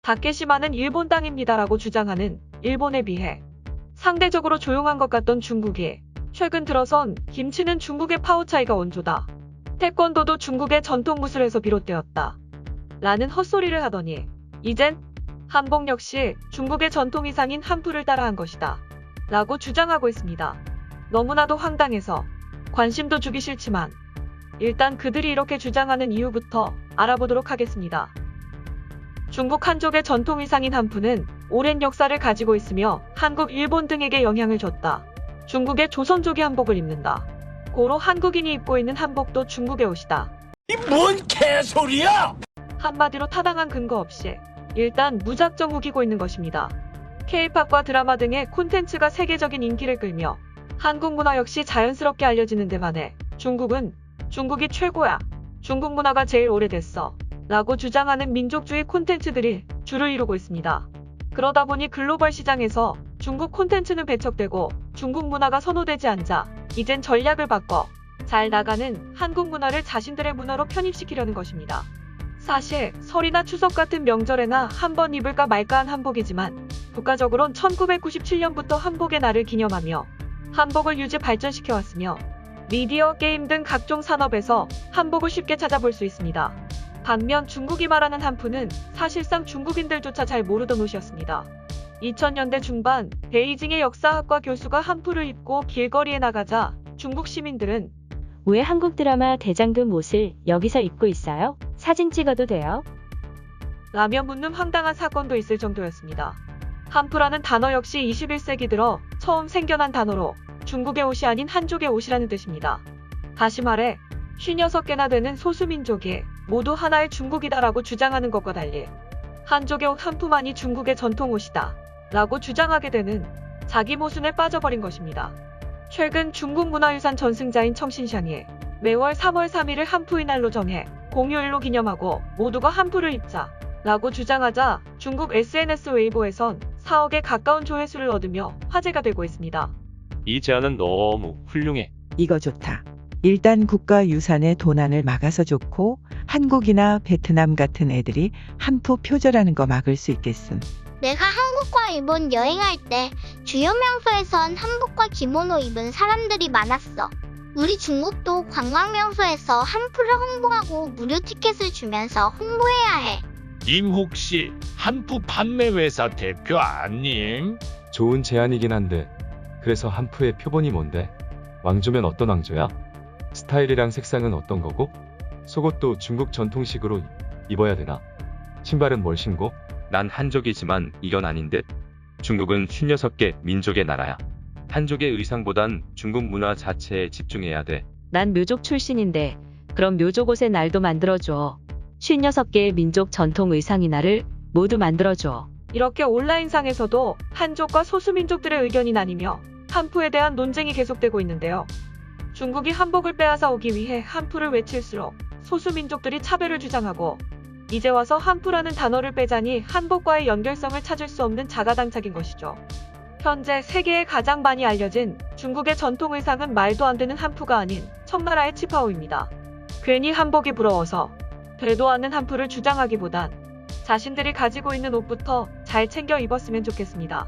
다케시마는 일본 땅입니다라고 주장하는 일본에 비해 상대적으로 조용한 것 같던 중국이 최근 들어선 김치는 중국의 파워 차이가 원조다. 태권도도 중국의 전통 무술에서 비롯되었다. 라는 헛소리를 하더니 이젠 한복 역시 중국의 전통 이상인 한푸를 따라한 것이다. 라고 주장하고 있습니다. 너무나도 황당해서 관심도 주기 싫지만 일단 그들이 이렇게 주장하는 이유부터 알아보도록 하겠습니다. 중국 한족의 전통 의상인 한푸는 오랜 역사를 가지고 있으며 한국, 일본 등에게 영향을 줬다. 중국의 조선족이 한복을 입는다. 고로 한국인이 입고 있는 한복도 중국의 옷이다. 이 뭔 개소리야! 한마디로 타당한 근거 없이 일단 무작정 우기고 있는 것입니다. K-팝과 드라마 등의 콘텐츠가 세계적인 인기를 끌며 한국 문화 역시 자연스럽게 알려지는 데 반해 중국은 중국이 최고야. 중국 문화가 제일 오래됐어. 라고 주장하는 민족주의 콘텐츠들이 주를 이루고 있습니다. 그러다 보니 글로벌 시장에서 중국 콘텐츠는 배척되고 중국 문화가 선호되지 않자 이젠 전략을 바꿔 잘 나가는 한국 문화를 자신들의 문화로 편입시키려는 것입니다. 사실 설이나 추석 같은 명절에나 한번 입을까 말까한 한복이지만 국가적으론 1997년부터 한복의 날을 기념하며 한복을 유지 발전시켜왔으며 미디어, 게임 등 각종 산업에서 한복을 쉽게 찾아볼 수 있습니다. 반면 중국이 말하는 한푸는 사실상 중국인들조차 잘 모르던 옷이었습니다. 2000년대 중반 베이징의 역사학과 교수가 한푸를 입고 길거리에 나가자 중국 시민들은 왜 한국 드라마 대장금 옷을 여기서 입고 있어요? 사진 찍어도 돼요? 라며 묻는 황당한 사건도 있을 정도였습니다. 한푸라는 단어 역시 21세기 들어 처음 생겨난 단어로 중국의 옷이 아닌 한족의 옷이라는 뜻입니다. 다시 말해 56개나 되는 소수민족이 모두 하나의 중국이다라고 주장하는 것과 달리 한족의 옷 한푸만이 중국의 전통 옷이다 라고 주장하게 되는 자기 모순에 빠져버린 것입니다. 최근 중국 문화유산 전승자인 청신샹이 매월 3월 3일을 한푸의 날로 정해 공휴일로 기념하고 모두가 한푸를 입자 라고 주장하자 중국 SNS 웨이보에선 4억에 가까운 조회수를 얻으며 화제가 되고 있습니다. 이 제안은 너무 훌륭해. 이거 좋다. 일단 국가유산의 도난을 막아서 좋고 한국이나 베트남 같은 애들이 한푸 표절하는 거 막을 수 있겠음. 내가 한국과 일본 여행할 때 주요 명소에선 한복과 기모노 입은 사람들이 많았어. 우리 중국도 관광 명소에서 한푸를 홍보하고 무료 티켓을 주면서 홍보해야 해. 님 혹시 한푸 판매 회사 대표 아님? 좋은 제안이긴 한데 그래서 한푸의 표본이 뭔데? 왕조면 어떤 왕조야? 스타일이랑 색상은 어떤 거고? 속옷도 중국 전통식으로 입어야 되나? 신발은 뭘 신고? 난 한족이지만 이건 아닌 듯. 중국은 56개 민족의 나라야. 한족의 의상보단 중국 문화 자체에 집중해야 돼. 난 묘족 출신인데 그럼 묘족 옷의 날도 만들어줘. 56개의 민족 전통 의상이 날을 모두 만들어줘. 이렇게 온라인상에서도 한족과 소수민족들의 의견이 나뉘며 한푸에 대한 논쟁이 계속되고 있는데요. 중국이 한복을 빼앗아 오기 위해 한푸를 외칠수록 소수민족들이 차별을 주장하고 이제 와서 한푸라는 단어를 빼자니 한복과의 연결성을 찾을 수 없는 자가당착인 것이죠. 현재 세계에 가장 많이 알려진 중국의 전통 의상은 말도 안 되는 한푸가 아닌 청나라의 치파오입니다. 괜히 한복이 부러워서 되도 않는 한푸를 주장하기보단 자신들이 가지고 있는 옷부터 잘 챙겨 입었으면 좋겠습니다.